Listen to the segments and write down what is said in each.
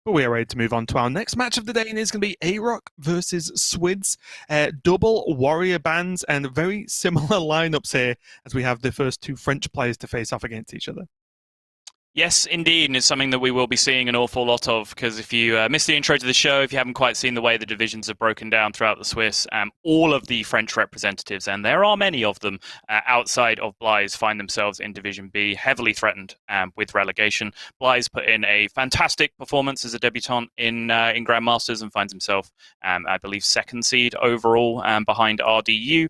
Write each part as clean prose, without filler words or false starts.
But we are ready to move on to our next match of the day, and it's going to be AyRok versus Swidz. Double warrior bands and very similar lineups here as we have the first two French players to face off against each other. Yes, indeed, and it's something that we will be seeing an awful lot of, because if you missed the intro to the show, if you haven't quite seen the way the divisions are broken down throughout the Swiss, all of the French representatives, and there are many of them outside of Blaise, find themselves in Division B, heavily threatened with relegation. Blaise put in a fantastic performance as a debutant in Grandmasters and finds himself, I believe, second seed overall behind RDU,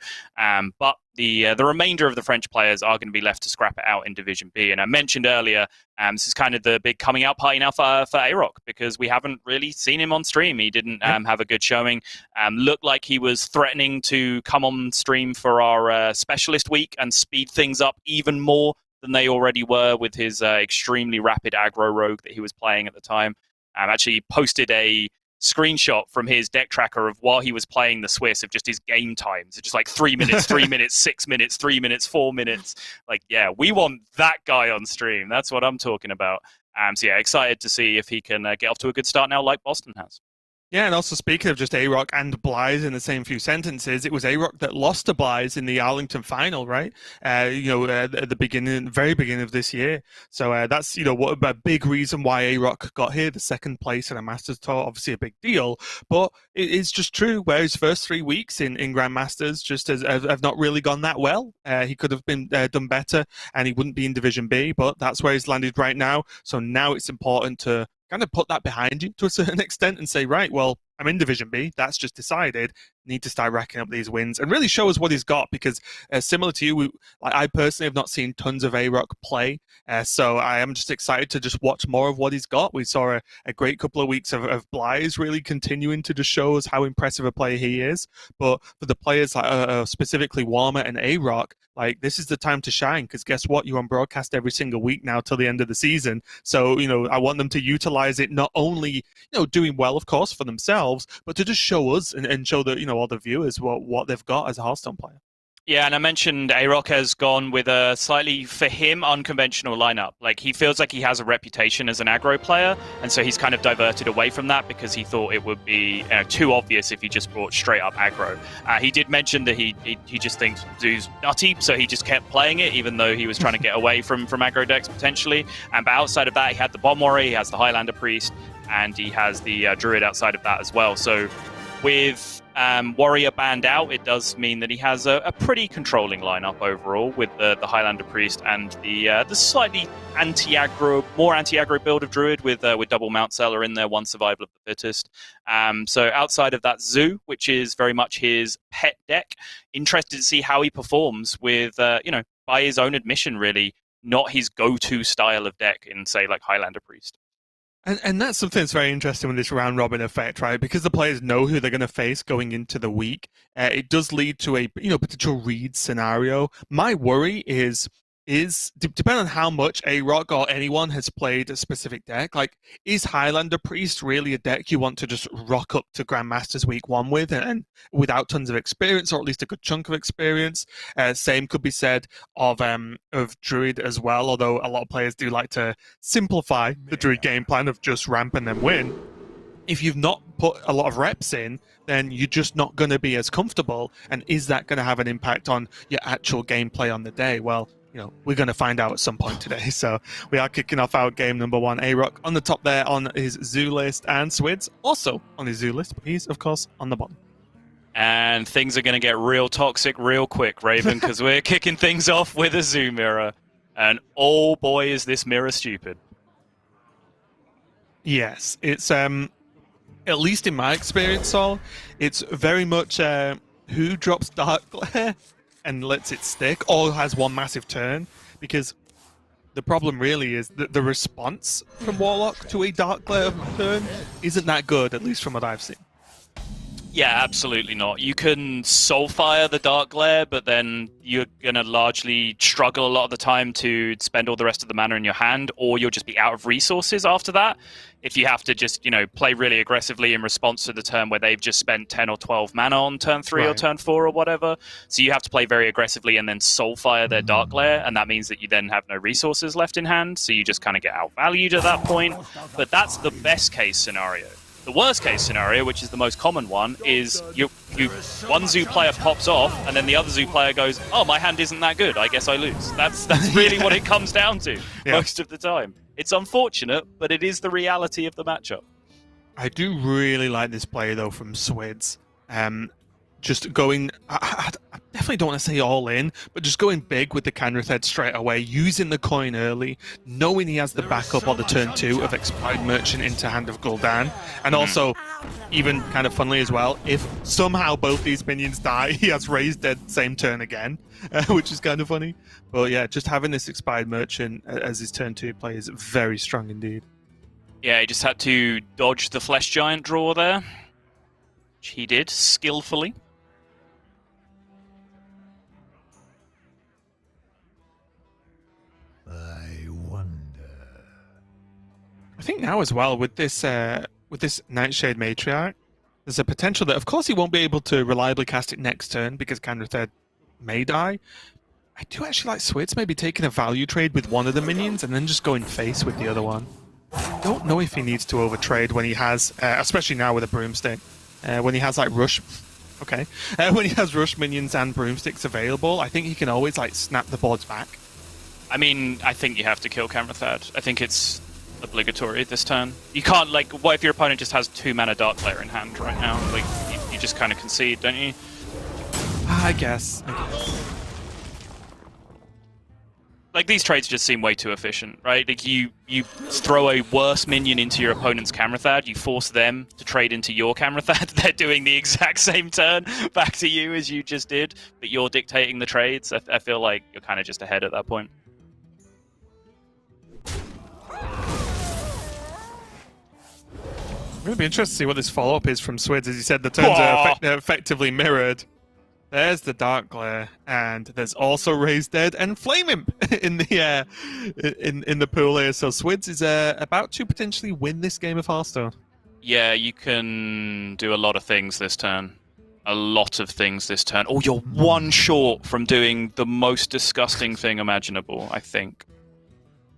but the remainder of the French players are going to be left to scrap it out in Division B. And I mentioned earlier, this is kind of the big coming out party now for AyRok, because we haven't really seen him on stream. He didn't have a good showing. Looked like he was threatening to come on stream for our specialist week and speed things up even more than they already were with his extremely rapid aggro rogue that he was playing at the time. Actually posted a screenshot from his deck tracker of while he was playing the Swiss of just his game times. It's just like 3 minutes, 3 minutes, 6 minutes, 3 minutes, 4 minutes. Like, yeah, we want that guy on stream. That's what I'm talking about. So yeah, excited to see if he can get off to a good start now like Boston has. Yeah, and also speaking of just AyRok and Blaise in the same few sentences, it was AyRok that lost to Blaise in the Arlington final, right? At the beginning, very beginning of this year. So that's what a big reason why AyRok got here, the second place in a Masters tour, obviously a big deal. But it's just true where his first 3 weeks in Grandmasters just have not really gone that well. He could have been done better, and he wouldn't be in Division B. But that's where he's landed right now. So now it's important to kind of put that behind you to a certain extent and say, right, well, I'm in Division B. That's just decided. Need to start racking up these wins and really show us what he's got, because similar to you, I personally have not seen tons of AyRok play. So I am just excited to just watch more of what he's got. We saw a great couple of weeks of Blaise really continuing to just show us how impressive a player he is. But for the players like specifically Warmer and AyRok, like, this is the time to shine, because guess what? You're on broadcast every single week now till the end of the season. So, I want them to utilize it, not only, doing well, of course, for themselves, but to just show us and show the, all the viewers what they've got as a Hearthstone player. Yeah, and I mentioned AyRok has gone with a slightly, for him, unconventional lineup. Like, he feels like he has a reputation as an aggro player, and so he's kind of diverted away from that because he thought it would be too obvious if he just brought straight up aggro. He did mention that he just thinks Zoo's nutty, so he just kept playing it, even though he was trying to get away from aggro decks potentially. But outside of that, he had the Bomb Warrior, he has the Highlander Priest, and he has the Druid outside of that as well. So with Warrior banned out, it does mean that he has a pretty controlling lineup overall, with the Highlander Priest and the slightly more anti-aggro build of Druid with double Mount Seller in there, one survival of the fittest. So outside of that, Zoo, which is very much his pet deck, interested to see how he performs with, by his own admission, really, not his go-to style of deck in, say, like Highlander Priest. And that's something that's very interesting with this round robin effect, right? Because the players know who they're going to face going into the week. It does lead to a potential read scenario. My worry is depending on how much AyRok or anyone has played a specific deck, like, is Highlander Priest really a deck you want to just rock up to Grandmasters week 1 with, and without tons of experience, or at least a good chunk of experience? Same could be said of Druid as well, although a lot of players do like to simplify the Druid game plan of just ramp and then win. If you've not put a lot of reps in, then you're just not going to be as comfortable, and is that going to have an impact on your actual gameplay on the day? Well, we're going to find out at some point today. So we are kicking off our game number 1. AyRok on the top there on his Zoo list, and Swidz also on his Zoo list, but he's, of course, on the bottom. And things are going to get real toxic real quick, Raven, because we're kicking things off with a Zoo mirror. And oh boy, is this mirror stupid. Yes, it's, at least in my experience, Saul, it's very much who drops Dark Glare and lets it stick, or has one massive turn, because the problem really is that the response from Warlock to a Dark Glare turn isn't that good, at least from what I've seen. Yeah, absolutely not. You can soulfire the Dark Glare, but then you're going to largely struggle a lot of the time to spend all the rest of the mana in your hand, or you'll just be out of resources after that. If you have to just, play really aggressively in response to the turn where they've just spent 10 or 12 mana on turn 3 or turn 4 or whatever. So you have to play very aggressively and then soulfire their Dark Glare, and that means that you then have no resources left in hand, so you just kind of get outvalued at that point. But that's the best case scenario. The worst case scenario, which is the most common one, is one zoo player pops off, and then the other zoo player goes, "Oh, my hand isn't that good. I guess I lose." That's really what it comes down to most of the time. It's unfortunate, but it is the reality of the matchup. I do really like this play though from Swidz. Just going, I definitely don't want to say all in, but just going big with the Canrith straight away, using the coin early, knowing he has the backup on the turn 2 of Expired Merchant into Hand of Gul'dan, and also, even kind of funnily as well, if somehow both these minions die, he has Raised Dead same turn again, which is kind of funny. But yeah, just having this Expired Merchant as his turn 2 play is very strong indeed. Yeah, he just had to dodge the Flesh Giant draw there, which he did skillfully. I think now as well with this Nightshade Matriarch, there's a potential that, of course, he won't be able to reliably cast it next turn because Canrith may die. I do actually like Swidz maybe taking a value trade with one of the minions and then just going face with the other one. I don't know if he needs to overtrade when he has, especially now with a broomstick, when he has like rush. Okay, when he has rush minions and broomsticks available, I think he can always like snap the boards back. I mean, I think you have to kill Canrith. I think it's obligatory this turn. You can't, like, what if your opponent just has 2 mana Dark Glare in hand right now? Like, you just kind of concede, don't you? I guess. Like, these trades just seem way too efficient, right? Like, you throw a worse minion into your opponent's Camrathad, you force them to trade into your Camrathad, they're doing the exact same turn back to you as you just did, but you're dictating the trades. I feel like you're kind of just ahead at that point. I'm going to be interested to see what this follow-up is from Swidz. As you said, the turns are effectively mirrored. There's the Dark Glare, and there's also Raised Dead and Flame Imp in the pool here. So Swidz is about to potentially win this game of Hearthstone. Yeah, you can do a lot of things this turn. A lot of things this turn. Oh, you're one short from doing the most disgusting thing imaginable, I think.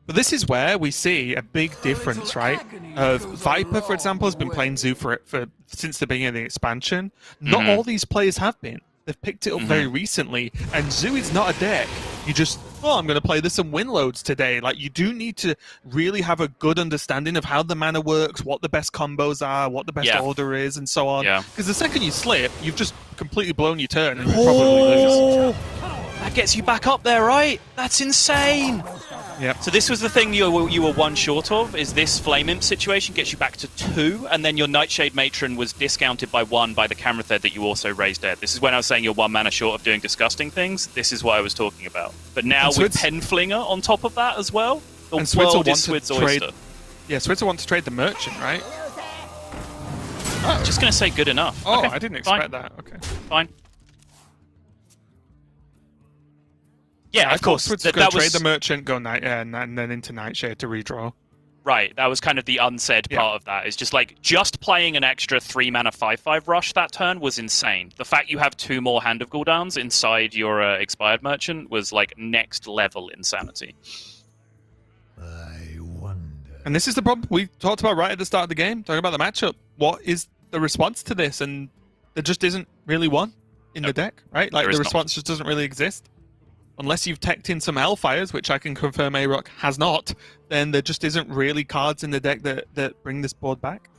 But this is where we see a big difference, right? Viper, for example, has been playing Zoo for since the beginning of the expansion. Not all these players have been. They've picked it up very recently, and Zoo is not a deck. You just, I'm going to play this and win loads today. Like, you do need to really have a good understanding of how the mana works, what the best combos are, what the best order is, and so on. Because the second you slip, you've just completely blown your turn, and you probably lose. That gets you back up there, right? That's insane! Yep. So this was the thing you were one short of, is this Flame Imp situation gets you back to 2, and then your Nightshade Matron was discounted by 1 by the Camrathad that you also raised dead. This is when I was saying you're 1 mana short of doing disgusting things. This is what I was talking about. But now with Penflinger on top of that as well, the world is Swidz oyster. Yeah, Swidz will want to trade the Merchant, right? Oh. Just going to say good enough. Oh, okay, I didn't expect that. Okay. Fine. Yeah, of course. Swidz was going to trade the Merchant, go and then into Nightshade to redraw. Right, that was kind of the unsaid part of that. Is just like, just playing an extra 3 mana 5/5 rush that turn was insane. The fact you have 2 more Hand of Gul'dans inside your Expired Merchant was like next level insanity. I wonder. And this is the problem we talked about right at the start of the game, talking about the matchup. What is the response to this? And there just isn't really one in the deck, right? Like, the response just doesn't really exist. Unless you've teched in some Hellfires, which I can confirm AyRok has not, then there just isn't really cards in the deck that bring this board back.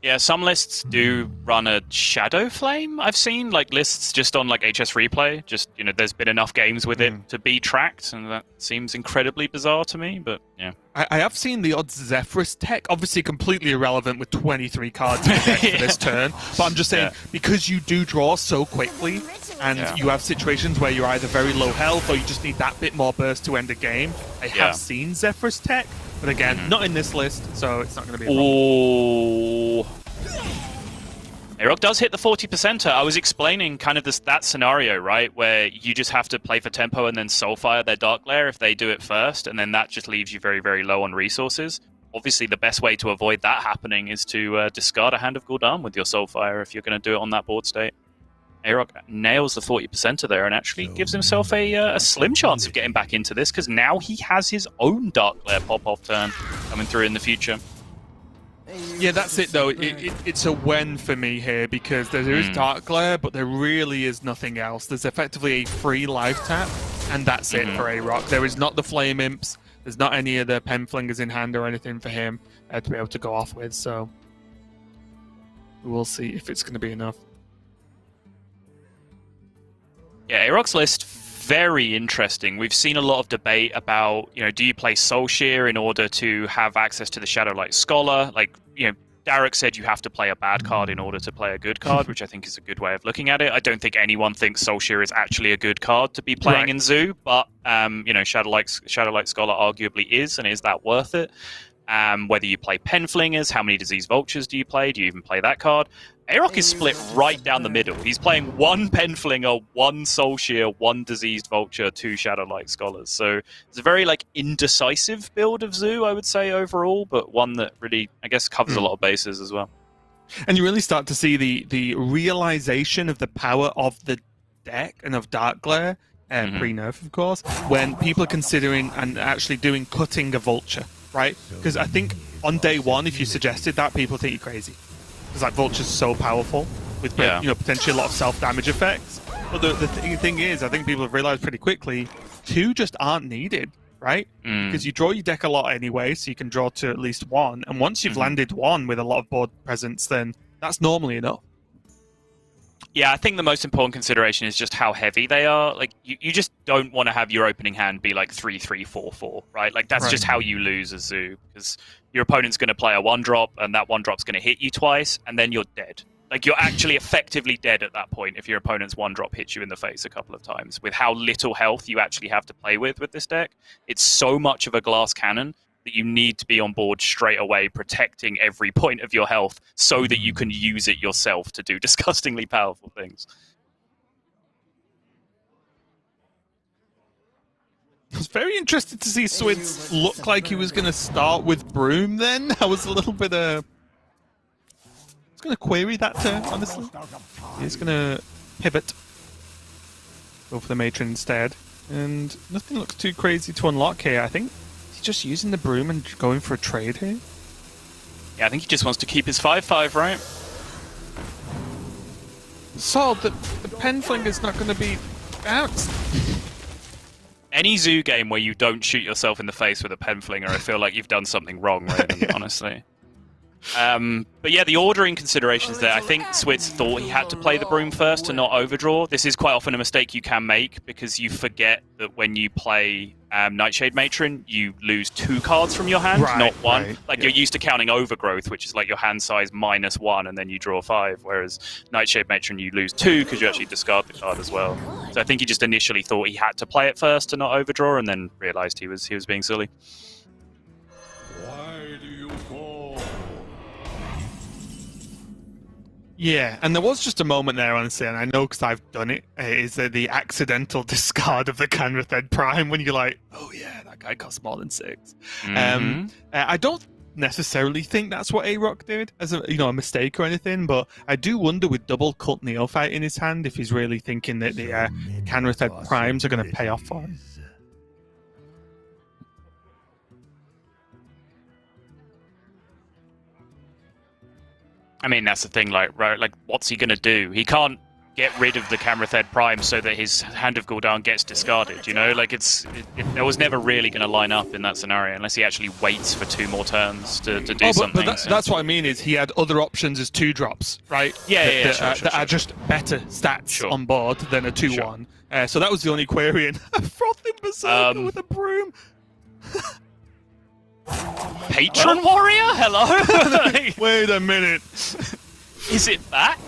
Yeah, some lists do run a Shadow Flame, I've seen, like lists just on like HS Replay. Just, there's been enough games with it to be tracked, and that seems incredibly bizarre to me, but yeah. I have seen the odd Zephyrus tech, obviously completely irrelevant with 23 cards in the deck for this turn, but I'm just saying, because you do draw so quickly, and you have situations where you're either very low health or you just need that bit more burst to end a game. I have seen Zephyrus tech, but again, not in this list, so it's not going to be a problem. AyRok does hit the 40%er. I was explaining kind of that scenario, right, where you just have to play for tempo and then soulfire their Dark Lair if they do it first, and then that just leaves you very, very low on resources. Obviously, the best way to avoid that happening is to discard a Hand of Gul'dan with your soulfire if you're going to do it on that board state. AyRok nails the 40%er there and actually gives himself a slim chance of getting back into this, because now he has his own Dark Lair pop-off turn coming through in the future. Yeah, that's it though. It's a when for me here, because there is Dark Glare, but there really is nothing else. There's effectively a free life tap, and that's it for AyRok. There is not the Flame Imps. There's not any of the Pen Flingers in hand or anything for him to be able to go off with. So we'll see if it's going to be enough. Yeah, AyRok's list, very interesting. We've seen a lot of debate about, do you play Soul Shear in order to have access to the Shadowlight Scholar? Like, Darek said you have to play a bad card in order to play a good card, which I think is a good way of looking at it. I don't think anyone thinks Soul Shear is actually a good card to be playing in Zoo, but, Shadowlight Scholar arguably is, and is that worth it? Whether you play Pen Flingers, how many Disease Vultures do you play? Do you even play that card? AyRok is split right down the middle. He's playing one Pen Flinger, one Soul Shear, one Diseased Vulture, two Shadowlight Scholars. So it's a very indecisive build of Zoo, I would say, overall, but one that really, I guess, covers a lot of bases as well. And you really start to see the realization of the power of the deck and of Dark Glare, pre-nerf, of course, when people are considering and actually doing cutting a Vulture, right? Because I think on day one, if you suggested that, people think you're crazy. Because Vulture's so powerful with potentially a lot of self-damage effects. But the thing is, I think people have realized pretty quickly, two just aren't needed, right? Because you draw your deck a lot anyway, so you can draw to at least one. And once you've landed one with a lot of board presence, then that's normally enough. Yeah, I think the most important consideration is just how heavy they are. You just don't want to have your opening hand be 3-3-4-4, right? That's just how you lose a Zoo, because your opponent's going to play a 1-drop, and that 1-drop's going to hit you twice, and then you're dead. You're actually effectively dead at that point if your opponent's 1-drop hits you in the face a couple of times. With how little health you actually have to play with this deck, it's so much of a glass cannon that you need to be on board straight away, protecting every point of your health so that you can use it yourself to do disgustingly powerful things. I was very interested to see Swidz look like he was going to start with Broom then. I was a little bit I was going to query that turn, honestly. He's going to pivot. Go for the Matron instead. And nothing looks too crazy to unlock here, I think. He's just using the Broom and going for a trade here. Yeah, I think he just wants to keep his 5/5, right? So, the Pen Flinger's not going to be out. Any Zoo game where you don't shoot yourself in the face with a Pen Flinger, I feel like you've done something wrong, Raven, honestly. But yeah, the ordering considerations there. I think Swidz thought he had to play the Broom first to not overdraw. This is quite often a mistake you can make, because you forget that when you play Nightshade Matron, you lose 2 cards from your hand, not 1. You're used to counting Overgrowth, which is your hand size -1, and then you draw 5. Whereas Nightshade Matron, you lose 2 because you actually discard the card as well. So I think he just initially thought he had to play it first to not overdraw, and then realized he was being silly. Yeah, and there was just a moment there, honestly, and I know because I've done it, is the accidental discard of the Canrathed Prime when you're like, oh yeah, that guy costs more than 6. I don't necessarily think that's what AyRok did as a mistake or anything, but I do wonder with double Cult Neophyte in his hand if he's really thinking that the Canrathed Primes are going to pay off for him. I mean, that's the thing, what's he going to do? He can't get rid of the Canrathed Prime so that his Hand of Gul'dan gets discarded, it was never really going to line up in that scenario unless he actually waits for 2 more turns to do something. But that's what I mean, is he had other options as 2-drops, right? That are just better stats on board than a 2-1. So that was the only query, and Frothing Berserker with a Broom. Patron Warrior? Hello? Wait a minute. Is it back?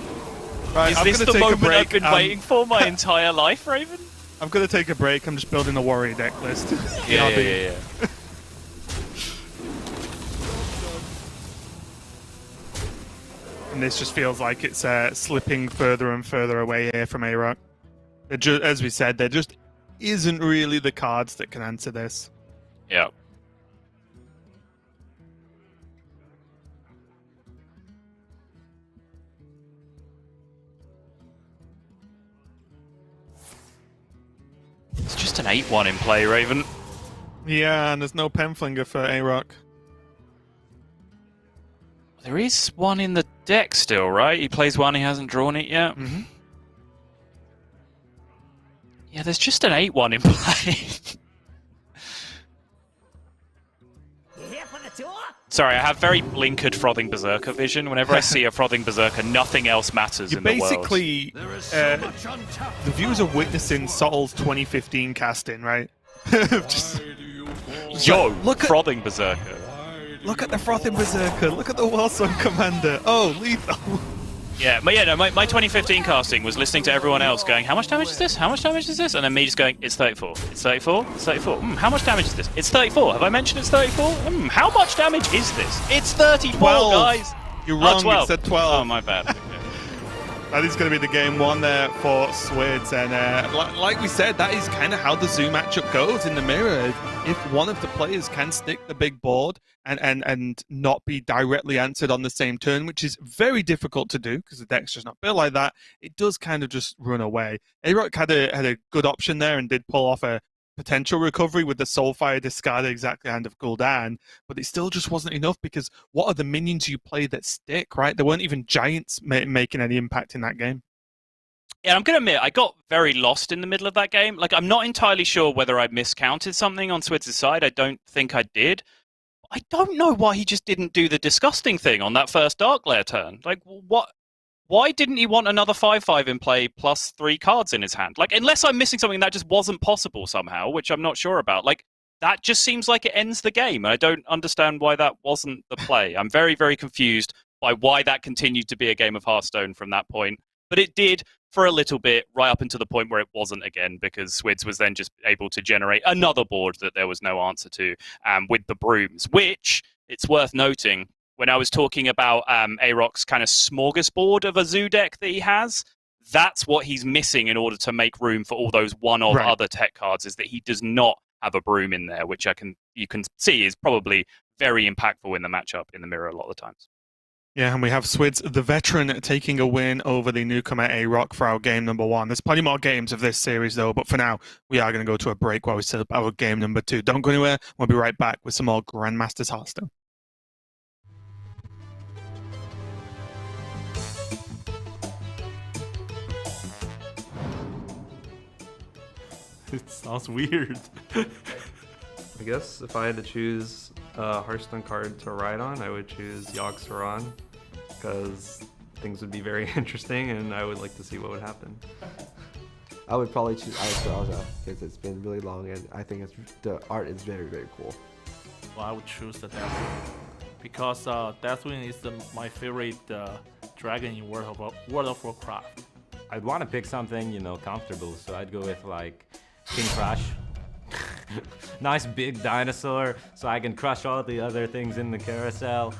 Right, Is this the moment I've been waiting for my entire life, Raven? I'm going to take a break. I'm just building a Warrior deck list. Yeah. And this just feels like it's slipping further and further away here from AyRok. As we said, there just isn't really the cards that can answer this. Yeah. It's just an 8-1 in play, Raven. Yeah, and there's no Penflinger for AyRok. There is one in the deck still, right? He plays one, he hasn't drawn it yet. Mm-hmm. Yeah, there's just an 8-1 in play. Sorry, I have very blinkered Frothing Berserker vision. Whenever I see a Frothing Berserker, nothing else matters in the world. Basically, the viewers are witnessing Soul's 2015 casting, right? Just, Yo, look at Frothing Berserker. Look at the Frothing Berserker. Look at the Wilson Commander. Oh, lethal. Yeah, my 2015 casting was listening to everyone else going, how much damage is this? How much damage is this? And then me just going, it's 34. It's 34. It's 34. How much damage is this? It's 34. Have I mentioned it's 34? How much damage is this? It's 34, 12. guys. You're wrong. 12. It said 12. Oh, my bad. Okay. That is going to be the game one there for Swidz. And like we said, that is kind of how the Zoo matchup goes in the mirror. If one of the players can stick the big board and not be directly answered on the same turn, which is very difficult to do because the deck's just not built like that, it does kind of just run away. AyRok had a good option there and did pull off a potential recovery with the Soulfire discarded exactly hand of Gul'dan, but it still just wasn't enough because what are the minions you play that stick, right? There weren't even giants making any impact in that game. Yeah, I'm going to admit, I got very lost in the middle of that game. Like, I'm not entirely sure whether I miscounted something on Swidz' side. I don't think I did. I don't know why he just didn't do the disgusting thing on that first Dark Lair turn. Like, what? Why didn't he want another 5/5 in play plus 3 cards in his hand? Like, unless I'm missing something that just wasn't possible somehow, which I'm not sure about. Like, that just seems like it ends the game. And I don't understand why that wasn't the play. I'm very, very confused by why that continued to be a game of Hearthstone from that point. But it did for a little bit, right up until the point where it wasn't again, because Swidz was then just able to generate another board that there was no answer to with the brooms, which, it's worth noting, when I was talking about AyRok's kind of smorgasbord of a Zoo deck that he has, that's what he's missing in order to make room for all those one-of other tech cards, is that he does not have a broom in there, which you can see is probably very impactful in the matchup in the mirror a lot of the times. Yeah, and we have Swidz, the veteran, taking a win over the newcomer AyRok for our game number 1. There's plenty more games of this series, though, but for now, we are going to go to a break while we set up our game number 2. Don't go anywhere. We'll be right back with some more Grandmasters Hearthstone. It sounds weird. I guess if I had to choose a Hearthstone card to ride on, I would choose Yogg Saron, because things would be very interesting and I would like to see what would happen. I would probably choose Alexstrasza because it's been really long and I think the art is very, very cool. Well, I would choose the Deathwing because Deathwing is my favorite dragon in World of Warcraft. I'd want to pick something, comfortable, so I'd go with like King Crash. Nice big dinosaur, so I can crush all the other things in the carousel.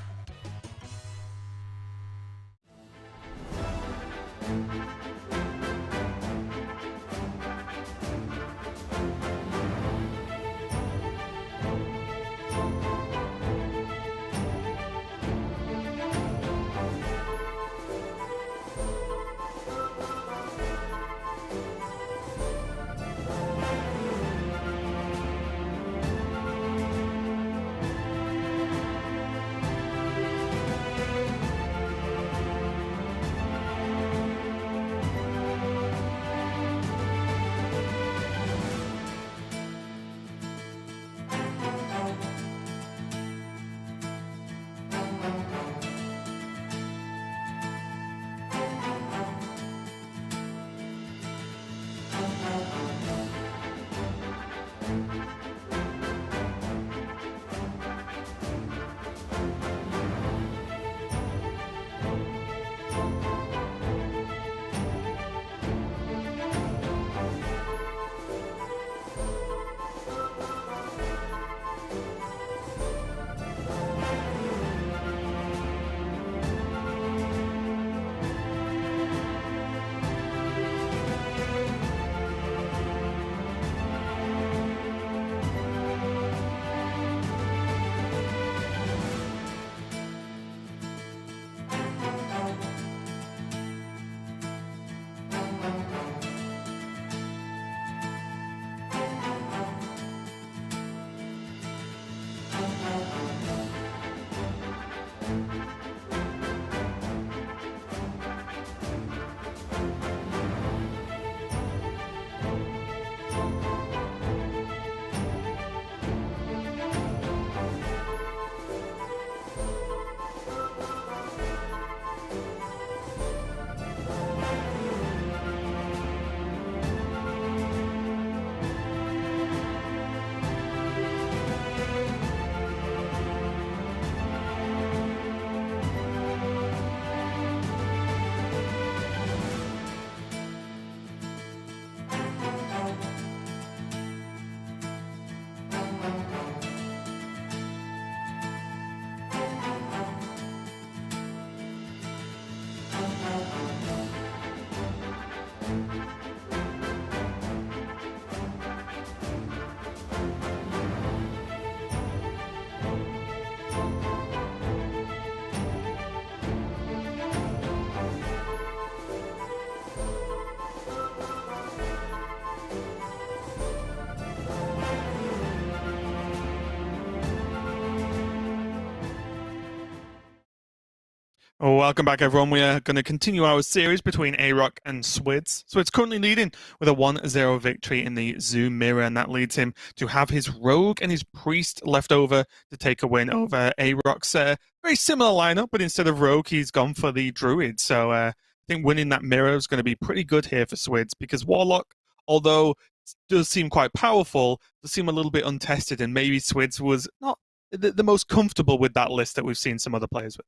Oh, welcome back, everyone. We are going to continue our series between AyRok and Swidz. Swidz currently leading with a 1-0 victory in the Zoom Mirror, and that leads him to have his Rogue and his Priest left over to take a win over AyRok's very similar lineup, but instead of Rogue, he's gone for the Druid. So I think winning that Mirror is going to be pretty good here for Swidz, because Warlock, although it does seem quite powerful, does seem a little bit untested, and maybe Swidz was not the most comfortable with that list that we've seen some other players with.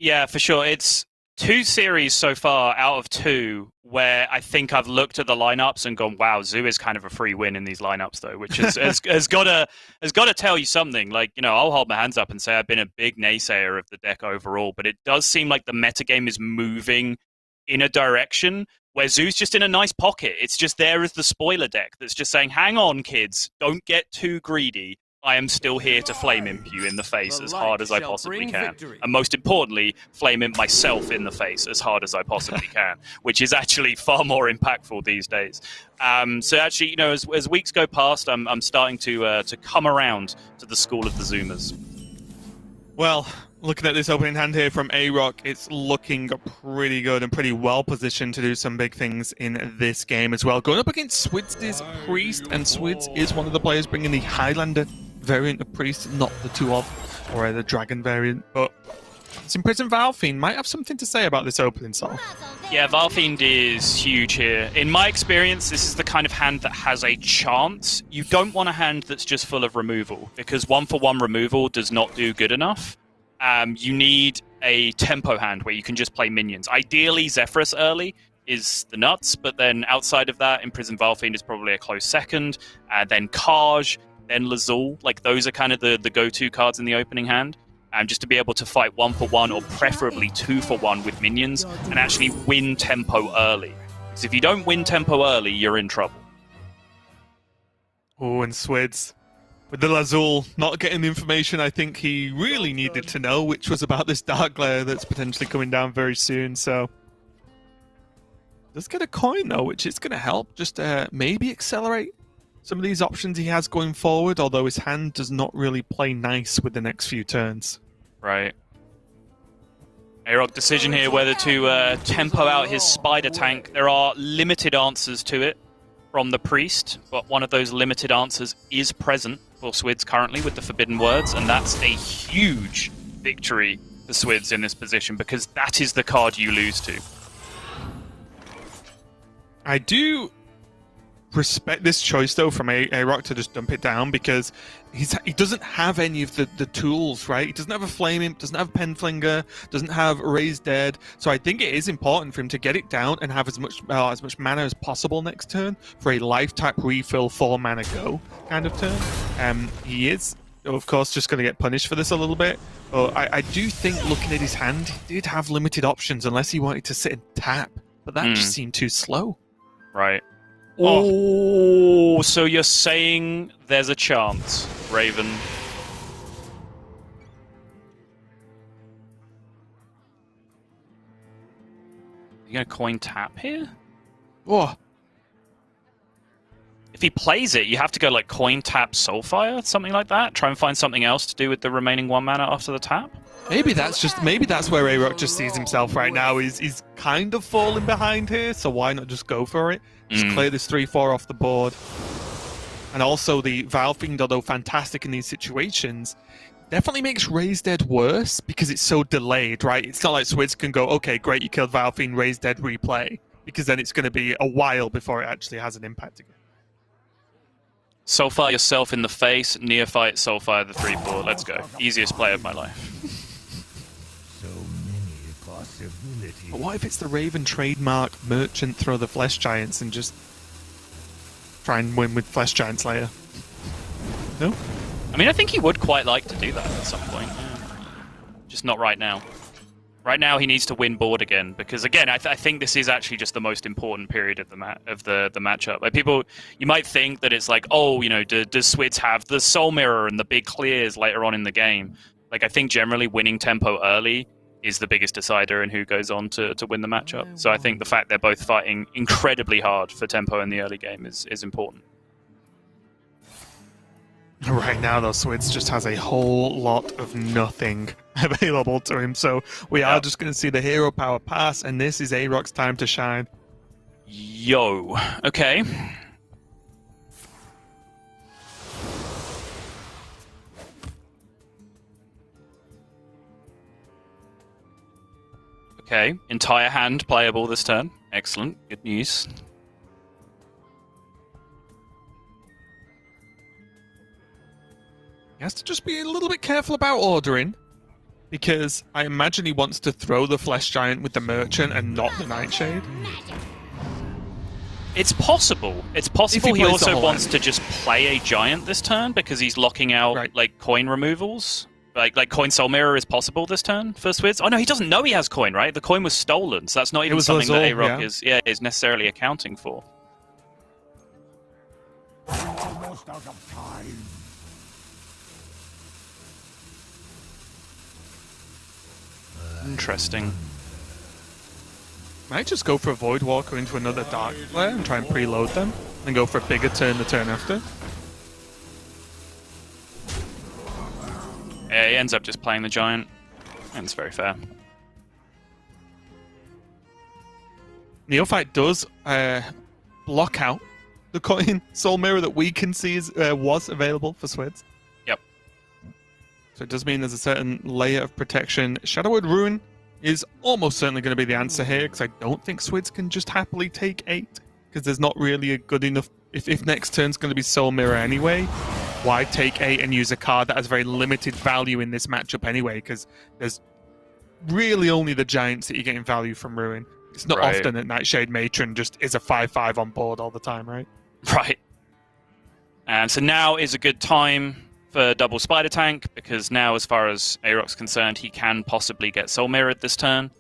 Yeah, for sure. It's 2 series so far out of 2 where I think I've looked at the lineups and gone, wow, Zoo is kind of a free win in these lineups, though, which has got to tell you something. Like, you know, I'll hold my hands up and say I've been a big naysayer of the deck overall, but it does seem like the metagame is moving in a direction where Zoo's just in a nice pocket. It's just there as the spoiler deck that's just saying, hang on, kids, don't get too greedy. I am still here to flame imp you in the face as hard as I possibly can. And most importantly, flame imp myself in the face as hard as I possibly can, which is actually far more impactful these days. So actually, you know, as weeks go past, I'm starting to come around to the school of the Zoomers. Well, looking at this opening hand here from AyRok, it's looking pretty good and pretty well positioned to do some big things in this game as well. Going up against Swidz's Priest, and Swidz is one of the players bringing the Highlander variant of Priest, not the 2-of, or the Dragon variant, but it's Imprisoned Valfiend might have something to say about this opening song. Yeah, Valfiend is huge here. In my experience, this is the kind of hand that has a chance. You don't want a hand that's just full of removal, because 1-for-1 removal does not do good enough. You need a tempo hand where you can just play minions. Ideally, Zephyrus early is the nuts, but then outside of that, Imprisoned Valfiend is probably a close second. Then Kaj, then Lazul. Like, those are kind of the go-to cards in the opening hand. Just to be able to fight 1-for-1 or preferably 2-for-1 with minions and actually win tempo early. Because if you don't win tempo early, you're in trouble. Oh, and Swidz with the Lazul not getting the information I think he really needed to know, which was about this Dark Glare that's potentially coming down very soon. So does get a coin though, which is going to help just maybe accelerate some of these options he has going forward, although his hand does not really play nice with the next few turns. Right. AyRok decision here whether to tempo out his Spider Tank. There are limited answers to it from the Priest, but one of those limited answers is present for Swidz currently with the Forbidden Words, and that's a huge victory for Swidz in this position, because that is the card you lose to. I do respect this choice though from AyRok to just dump it down, because he doesn't have any of the tools, right? He doesn't have a Flame Imp, doesn't have Penflinger, doesn't have Raised Dead. So I think it is important for him to get it down and have as much mana as possible next turn for a life type refill 4 mana go kind of turn. He is of course just going to get punished for this a little bit, but I do think looking at his hand, he did have limited options unless he wanted to sit and tap, but that just seemed too slow. Right. Oh, so you're saying there's a chance, Raven? You gonna coin tap here? Oh. If he plays it, you have to go like coin tap Soulfire, something like that. Try and find something else to do with the remaining 1 mana after the tap. Maybe that's where AyRok just sees himself right now. He's kind of falling behind here, so why not just go for it? Just clear this 3-4 off the board. And also the Valfiend, although fantastic in these situations, definitely makes Raised Dead worse because it's so delayed, right? It's not like Swidz can go, okay, great, you killed Valfiend, Raised Dead, replay. Because then it's going to be a while before it actually has an impact again. Soulfire yourself in the face, Neophyte, Soulfire the 3-4. Let's go. Easiest play of my life. So many possibilities. But what if it's the Raven trademark Merchant throw the Flesh Giants and just try and win with Flesh Giant Slayer? No? I mean, I think he would quite like to do that at some point. Yeah. Just not right now. Right now, he needs to win board again, because again, I think this is actually just the most important period of the matchup. Like, people, you might think that it's like, oh, you know, does Swidz have the Soul Mirror and the big clears later on in the game? Like, I think generally winning tempo early is the biggest decider in who goes on to win the matchup. So I think the fact they're both fighting incredibly hard for tempo in the early game is important. Right now, though, Swidz just has a whole lot of nothing available to him. So we are just going to see the hero power pass, and this is AyRok's time to shine. Yo. Okay. Okay. Entire hand playable this turn. Excellent. Good news. He has to just be a little bit careful about ordering, because I imagine he wants to throw the Flesh Giant with the Merchant and not the Nightshade. It's possible. It's possible he plays the also whole wants hand. to just play a Giant this turn because he's locking out like coin removals. Like coin Soul Mirror is possible this turn for Swidz. Oh no, he doesn't know he has coin, right? The coin was stolen, so that's not even was something that Lazul, AyRok is necessarily accounting for. Almost out of time. Interesting. Might just go for a Void Walker into another Dark Flare and try and preload them, and go for a bigger turn the turn after. Yeah, he ends up just playing the Giant, and it's very fair. Neophyte does block out the coin Soul Mirror that we can see was available for Swidz. Yep. So it does mean there's a certain layer of protection. Shadowwood Ruin is almost certainly going to be the answer here, because I don't think Swidz can just happily take 8, because there's not really a good enough... If next turn's going to be Soul Mirror anyway, why take 8 and use a card that has very limited value in this matchup anyway, because there's really only the Giants that you're getting value from Ruin. It's not often that Nightshade Matron just is a 5/5 on board all the time, right? Right. And so now is a good time for double Spider Tank, because now, as far as AyRok's concerned, he can possibly get Soul Mirrored this turn.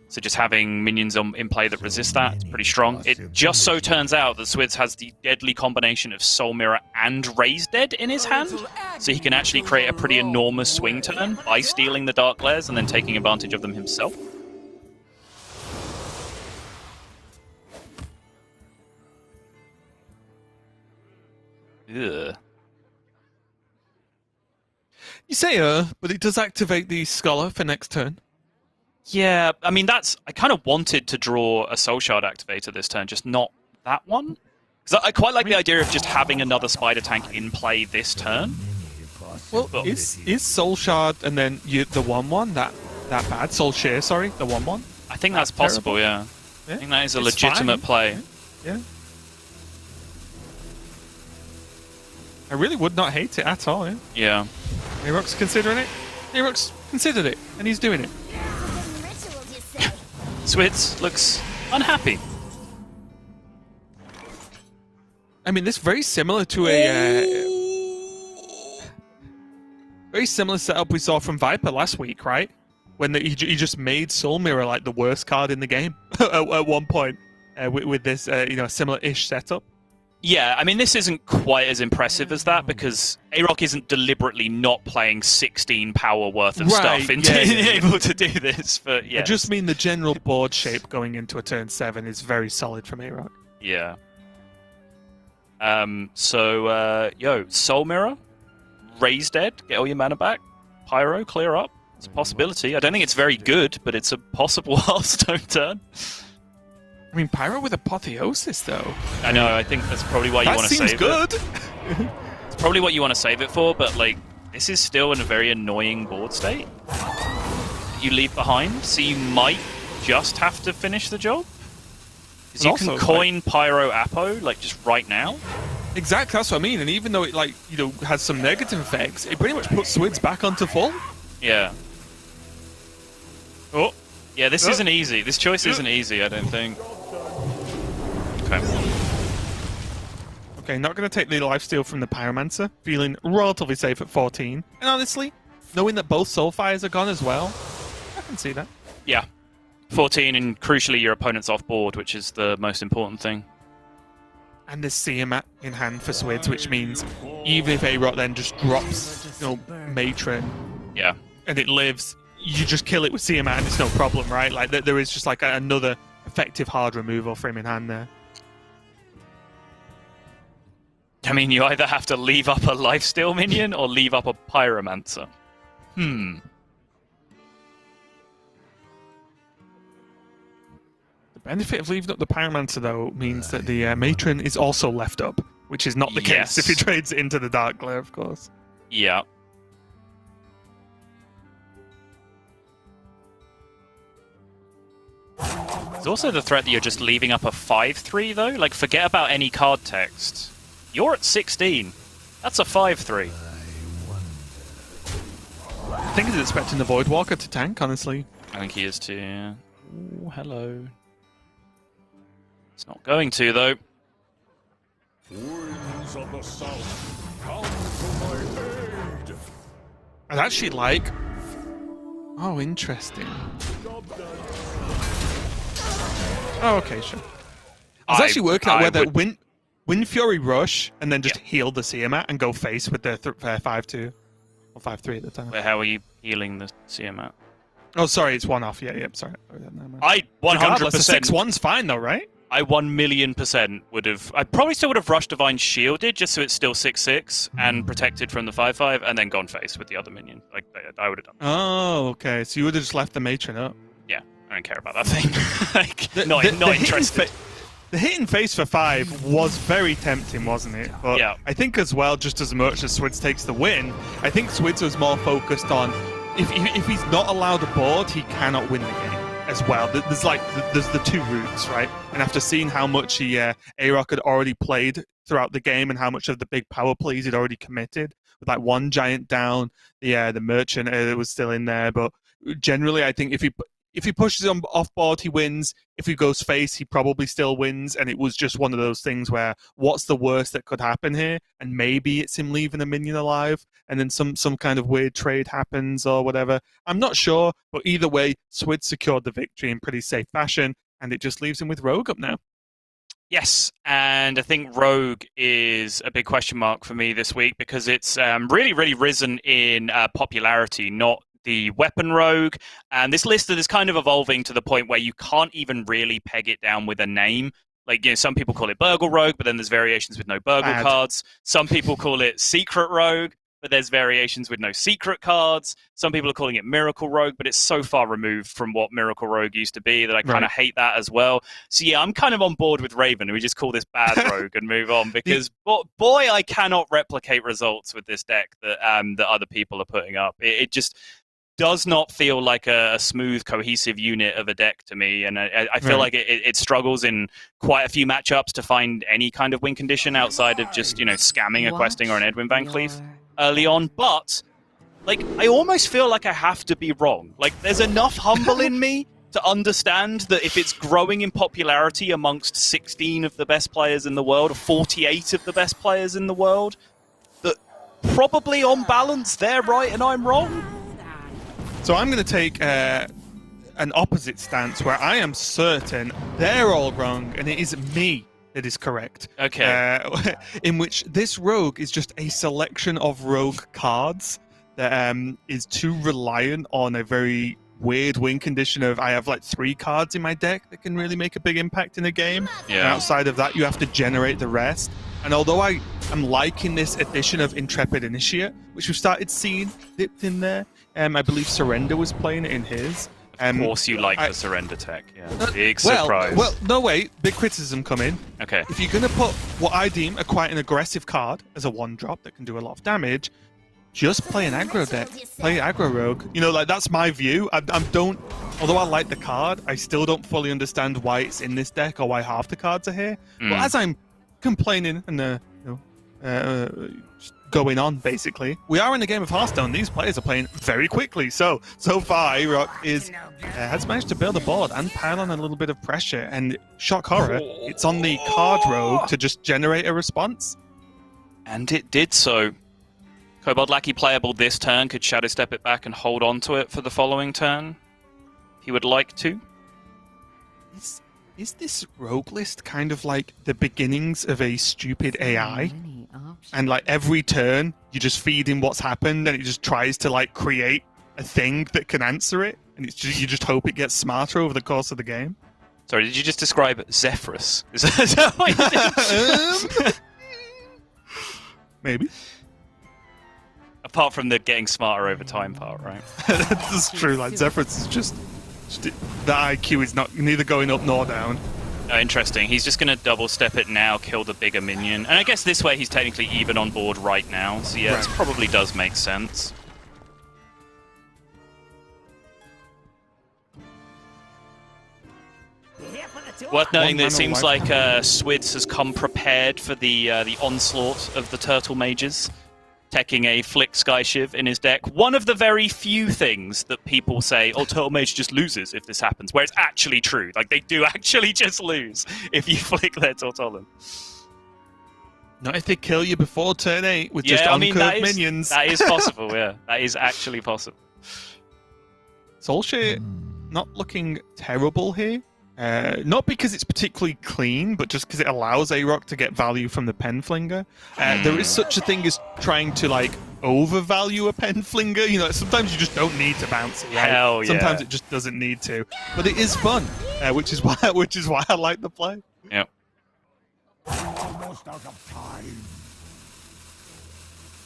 So just having minions in play that resist that is pretty strong. It just so turns out that Swidz has the deadly combination of Soul Mirror and Raise Dead in his hand, so he can actually create a pretty enormous swing turn by stealing the Dark Glares and then taking advantage of them himself. Ugh. You say but it does activate the Scholar for next turn. Yeah, I mean, I kind of wanted to draw a Soul Shard activator this turn, just not that one. Because I quite like the idea of just having another Spider Tank in play this turn. Well, is Soul Shard and then the 1/1 that bad? Soul Share, sorry, the 1/1? I think that's possible, yeah. I think that is a legitimate play. Yeah. I really would not hate it at all, yeah. Yeah. AyRok's considering it. AyRok's considered it, and he's doing it. Swidz looks unhappy. I mean, this is very similar to a very similar setup we saw from Viper last week, right? When he just made Soul Mirror like the worst card in the game at one point with this similar-ish setup. Yeah, I mean, this isn't quite as impressive as that, because AyRok isn't deliberately not playing 16 power worth of stuff into being able to do this. But yeah, I just mean the general board shape going into a turn 7 is very solid from AyRok. Yeah. Soul Mirror, Raise Dead, get all your mana back, Pyro, clear up. It's a possibility. I don't think it's very good, but it's a possible Hearthstone turn. I mean, Pyro with Apotheosis, though. I know, I think that's probably why you want to save it. That seems good! It's probably what you want to save it for, but, like, this is still in a very annoying board state you leave behind, so you might just have to finish the job. Because you can coin Pyro Apo, like, just right now. Exactly, that's what I mean. And even though it, has some negative effects, it pretty much puts Swidz back onto full. Yeah. Oh. Yeah, this isn't easy. This choice isn't easy, I don't think. Okay, not going to take the lifesteal from the Pyromancer. Feeling relatively safe at 14. And honestly, knowing that both Soulfires are gone as well, I can see that. Yeah. 14, and crucially your opponent's off board, which is the most important thing. And there's Siamat in hand for Swidz, which means even if AyRok then just drops, Matron, and it lives, you just kill it with Siamat and it's no problem, right? Like, there is just like another effective hard removal for him in hand there. I mean, you either have to leave up a lifesteal minion or leave up a pyromancer. The benefit of leaving up the pyromancer, though, means that the matron is also left up, which is not the case if he trades it into the dark glare, of course. Yeah. There's also the threat that you're just leaving up a 5/3, though. Like, forget about any card text. You're at 16. That's a 5/3. I think he's expecting the Voidwalker to tank, honestly. I think he is too, yeah. Ooh, hello. It's not going to, though. Winds of the south, come to my aid. I'd actually like... Oh, interesting. Oh, okay, sure. I was actually working out whether Wind Fury Rush and then just heal the Tiamat and go face with the 5-2 or 5-3 at the time. How are you healing the Tiamat? Oh, sorry, it's one off. Yeah, sorry. I 100%. The 6-1's fine though, right? I 1,000,000% would have. I probably still would have rushed Divine Shielded just so it's still 6/6 and protected from the 5/5, and then gone face with the other minion. Like I would have done. Oh, okay. So you would have just left the matron up. Yeah, I don't care about that thing. Like, not interested. The hitting face for 5 was very tempting, wasn't it? But yeah. I think as well, just as much as Swidz takes the win, I think Swidz was more focused on if he's not allowed a board, he cannot win the game as well. There's the two routes, right? And after seeing how much AyRok had already played throughout the game and how much of the big power plays he'd already committed, with like one giant down, the merchant was still in there, but generally I think if he pushes him off board, he wins. If he goes face, he probably still wins. And it was just one of those things where, what's the worst that could happen here? And maybe it's him leaving a minion alive, and then some kind of weird trade happens or whatever. I'm not sure, but either way, Swidz secured the victory in pretty safe fashion, and it just leaves him with Rogue up now. Yes, and I think Rogue is a big question mark for me this week because it's really, really risen in popularity, not the weapon rogue, and this list that is kind of evolving to the point where you can't even really peg it down with a name. Like, some people call it Burgle Rogue, but then there's variations with no Burgle cards. Some people call it Secret Rogue, but there's variations with no secret cards. Some people are calling it Miracle Rogue, but it's so far removed from what Miracle Rogue used to be that I kind of hate that as well. So yeah, I'm kind of on board with Raven. We just call this Bad Rogue and move on, because boy, I cannot replicate results with this deck that other people are putting up. It just does not feel like a smooth, cohesive unit of a deck to me, and I feel like it struggles in quite a few matchups to find any kind of win condition outside of just, scamming a Questing or an Edwin Van Cleef early on. But like, I almost feel like I have to be wrong. Like, there's enough humble in me to understand that if it's growing in popularity amongst 16 of the best players in the world, or 48 of the best players in the world, that probably on balance they're right and I'm wrong. So I'm going to take an opposite stance where I am certain they're all wrong and it is me that is correct. Okay. In which this rogue is just a selection of rogue cards that is too reliant on a very weird win condition of I have like 3 cards in my deck that can really make a big impact in a game. Yeah. And outside of that, you have to generate the rest. And although I am liking this addition of Intrepid Initiate, which we've started seeing dipped in there, I believe Surrender was playing it in his. Of course you like the Surrender tech. Yeah. Big surprise. Well, no, wait. Big criticism coming. Okay. If you're going to put what I deem quite an aggressive card as a 1-drop that can do a lot of damage, just play an aggro deck. Play aggro rogue. That's my view. Although I like the card, I still don't fully understand why it's in this deck or why half the cards are here. But as I'm complaining and going on, basically, we are in the game of Hearthstone. These players are playing very quickly. So far, AyRok has managed to build a board and pile on a little bit of pressure. And shock horror, it's on the card rogue to just generate a response. And it did so. Kobold Lackey playable this turn, could Shadow Step it back and hold on to it for the following turn. He would like to. Is this rogue list kind of like the beginnings of a stupid AI? And like every turn, you just feed him what's happened and it just tries to like create a thing that can answer it. And you just hope it gets smarter over the course of the game. Sorry, did you just describe Zephyrus? Is that what you did? Maybe. Apart from the getting smarter over time part, right? That's true. Like Zephyrus is just the IQ is not neither going up nor down. Oh, interesting. He's just going to double step it now, kill the bigger minion. And I guess this way he's technically even on board right now. So yeah, this probably does make sense. Worth noting that it seems like Swidz has come prepared for the onslaught of the Turtle Mages, teching a Flick Sky Shiv in his deck. One of the very few things that people say, oh, Turtle Mage just loses if this happens, where it's actually true. Like, they do actually just lose if you flick their Tortolan. Not if they kill you before turn 8 with just uncurved minions. That is possible, yeah. That is actually possible. Soulshare not looking terrible here. Not because it's particularly clean, but just because it allows AyRok to get value from the pen flinger. There is such a thing as trying to like overvalue a pen flinger. You know, sometimes you just don't need to bounce it. Right? Hell yeah. Sometimes it just doesn't need to, but it is fun, which is why I like the play. Yep. Almost out of time.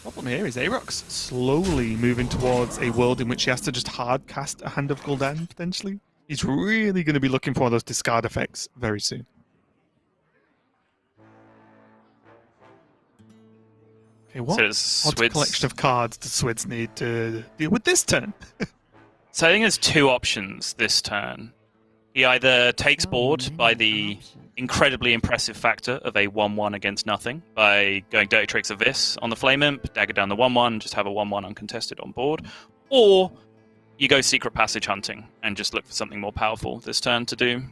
Problem here is AyRok's slowly moving towards a world in which he has to just hard cast a Hand of Gul'dan potentially. He's really going to be looking for those discard effects very soon. Okay, what odd collection of cards does Swidz need to deal with this turn? So I think there's two options this turn. He either takes board by the incredibly impressive factor of a 1-1 against nothing by going Dirty Tricks of this on the Flame Imp, dagger down the 1-1, just have a 1-1 uncontested on board, or you go Secret Passage hunting and just look for something more powerful this turn to do.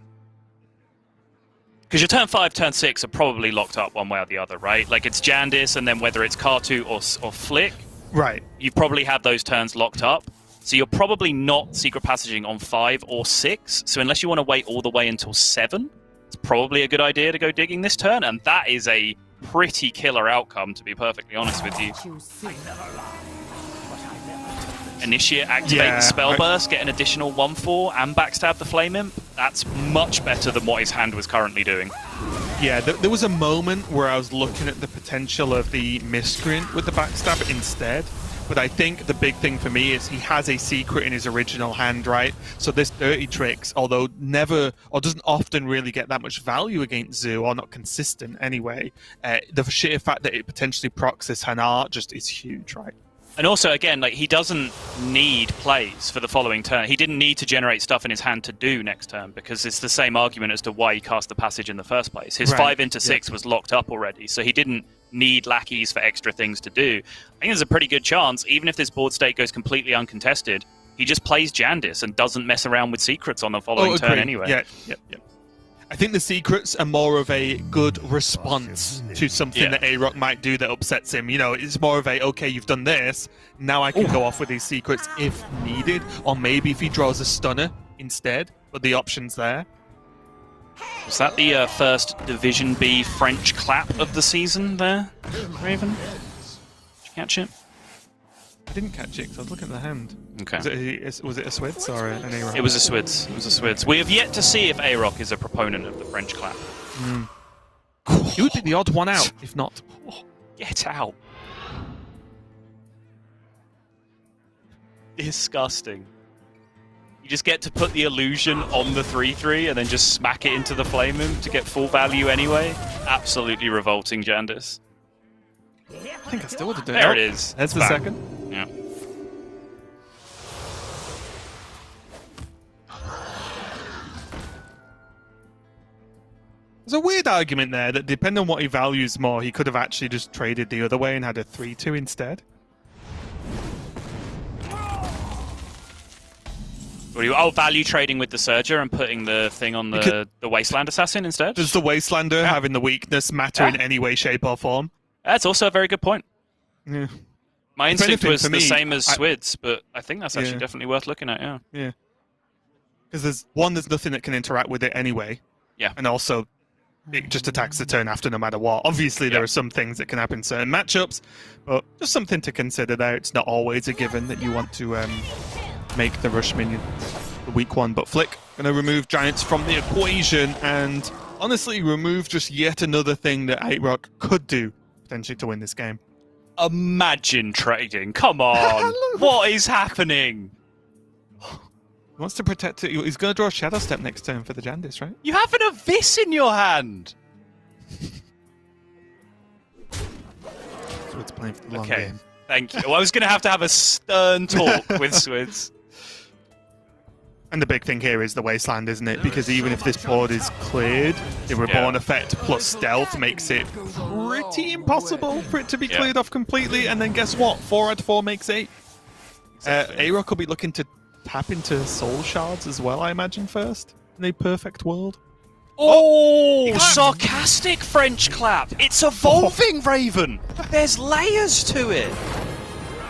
Because your turn 5, turn 6 are probably locked up one way or the other, right? Like it's Jandis, and then whether it's Kartu or Flick, right? You probably have those turns locked up. So you're probably not Secret Passaging on 5 or 6. So unless you want to wait all the way until 7, it's probably a good idea to go digging this turn. And that is a pretty killer outcome, to be perfectly honest with you. Initiate, activate the Spell Burst, get an additional 1/4, and backstab the Flame Imp. That's much better than what his hand was currently doing. Yeah, there was a moment where I was looking at the potential of the Miscreant with the backstab instead. But I think the big thing for me is he has a secret in his original hand, right? So this Dirty Tricks, although never or doesn't often really get that much value against Zoo, or not consistent anyway, the sheer fact that it potentially procs this Hanar just is huge, right? And also, again, like he doesn't need plays for the following turn. He didn't need to generate stuff in his hand to do next turn, because it's the same argument as to why he cast the passage in the first place. His 5 into 6 was locked up already, so he didn't need lackeys for extra things to do. I think there's a pretty good chance, even if this board state goes completely uncontested, he just plays Jandis and doesn't mess around with secrets on the following turn anyway. Yeah. I think the secrets are more of a good response to something that AyRok might do that upsets him. You know, it's more of a, okay, you've done this, now I can go off with these secrets if needed, or maybe if he draws a stunner instead, but the option's there. Was that the first Division B French clap of the season there, Raven? Did you catch it? I didn't catch it because I was looking at the hand. Okay. Was it a Swidz or an AyRok? It was a Swidz. It was a Swidz. We have yet to see if AyRok is a proponent of the French clap. He would be the odd one out, if not. Get out. Disgusting. You just get to put the illusion on the 3/3 and then just smack it into the Flame Imp to get full value anyway. Absolutely revolting, Jandis. I think I still would have done it. There it is. That's the second. Yeah. There's a weird argument there that depending on what he values more, he could have actually just traded the other way and had a 3/2 instead. What do you, value trading with the Surger and putting the thing on the Wasteland Assassin instead? Does the Wastelander having the weakness matter in any way, shape, or form? That's also a very good point. Yeah. My instinct was the same as Swidz, but I think that's actually definitely worth looking at, Yeah. Because there's nothing that can interact with it anyway. Yeah. And also, it just attacks the turn after no matter what. Obviously, there are some things that can happen in certain matchups, but just something to consider there. It's not always a given that you want to make the rush minion the weak one. But Flick going to remove Giants from the equation and honestly remove just yet another thing that AyRok could do potentially to win this game. Imagine trading. Come on. What is happening? He wants to protect it. He's going to draw a Shadow Step next turn for the Jandis, right? You have an Abyss in your hand. So it's playing for the long Okay. game. Thank you. Well, I was going to have a stern talk with Swidz. And the big thing here is the Wasteland, isn't it? Because even if this board is cleared, the Reborn effect plus Stealth makes it pretty impossible for it to be cleared off completely. And then guess what? 4 out of 4 makes 8. AyRok will be looking to tap into Soul Shards as well, I imagine, first. In a perfect world. Oh, sarcastic French clap. It's evolving, Raven. There's layers to it.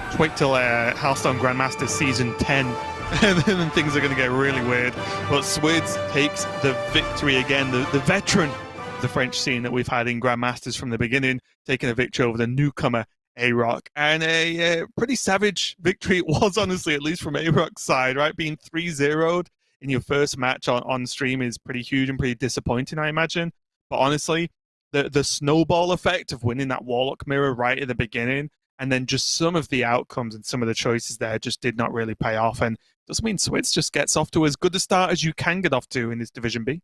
Just wait till Hearthstone Grandmasters Season 10. And then things are going to get really weird. But Swidz takes the victory again. The veteran of the French scene that we've had in Grandmasters from the beginning, taking a victory over the newcomer AyRok. And a pretty savage victory it was, honestly, at least from AyRok's side, right? Being 3-0'd in your first match on stream is pretty huge and pretty disappointing, I imagine. But honestly, the snowball effect of winning that Warlock mirror right at the beginning, and then just some of the outcomes and some of the choices there just did not really pay off. And does mean Swidz just gets off to as good a start as you can get off to in this Division B.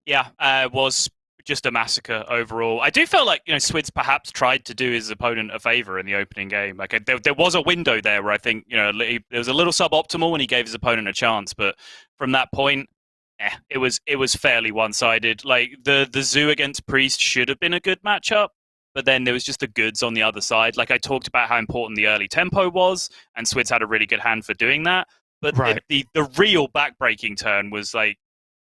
Yeah, it was just a massacre overall. I do feel like, Swidz perhaps tried to do his opponent a favor in the opening game. Like there was a window there where I think, it was a little suboptimal when he gave his opponent a chance, but from that point, it was fairly one-sided. Like the Zoo against Priest should have been a good matchup, but then there was just the goods on the other side. Like I talked about how important the early tempo was, and Swidz had a really good hand for doing that. But the real backbreaking turn was like,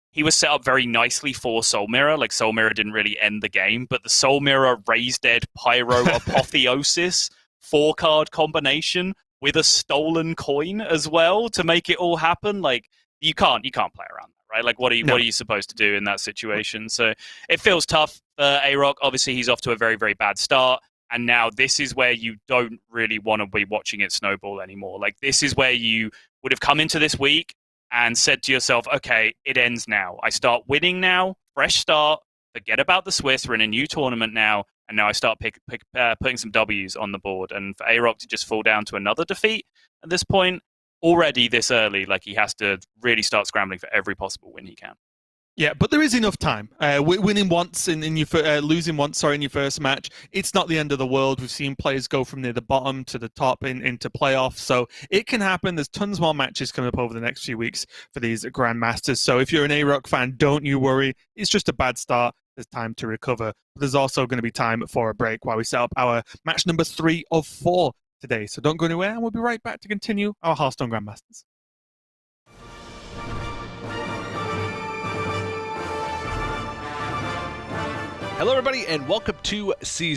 he was set up very nicely for Soul Mirror. Like Soul Mirror didn't really end the game, but the Soul Mirror Raised Dead Pyro Apotheosis 4-card combination with a stolen coin as well to make it all happen. Like you can't play around that, right? Like what are you supposed to do in that situation? So it feels tough for AyRok. Obviously, he's off to a very, very bad start. And now this is where you don't really want to be watching it snowball anymore. Like this is where you would have come into this week and said to yourself, okay, it ends now. I start winning now, fresh start, forget about the Swiss, we're in a new tournament now, and now I start putting some W's on the board. And for AyRok to just fall down to another defeat at this point, already this early, like he has to really start scrambling for every possible win he can. Yeah, but there is enough time. Winning once in your losing once, in your first match, it's not the end of the world. We've seen players go from near the bottom to the top into playoffs, so it can happen. There's tons more matches coming up over the next few weeks for these Grandmasters. So if you're an AyRok fan, don't you worry. It's just a bad start. There's time to recover. But there's also going to be time for a break while we set up our match number 3 of 4 today. So don't go anywhere, and we'll be right back to continue our Hearthstone Grandmasters. Hello, everybody, and welcome to Season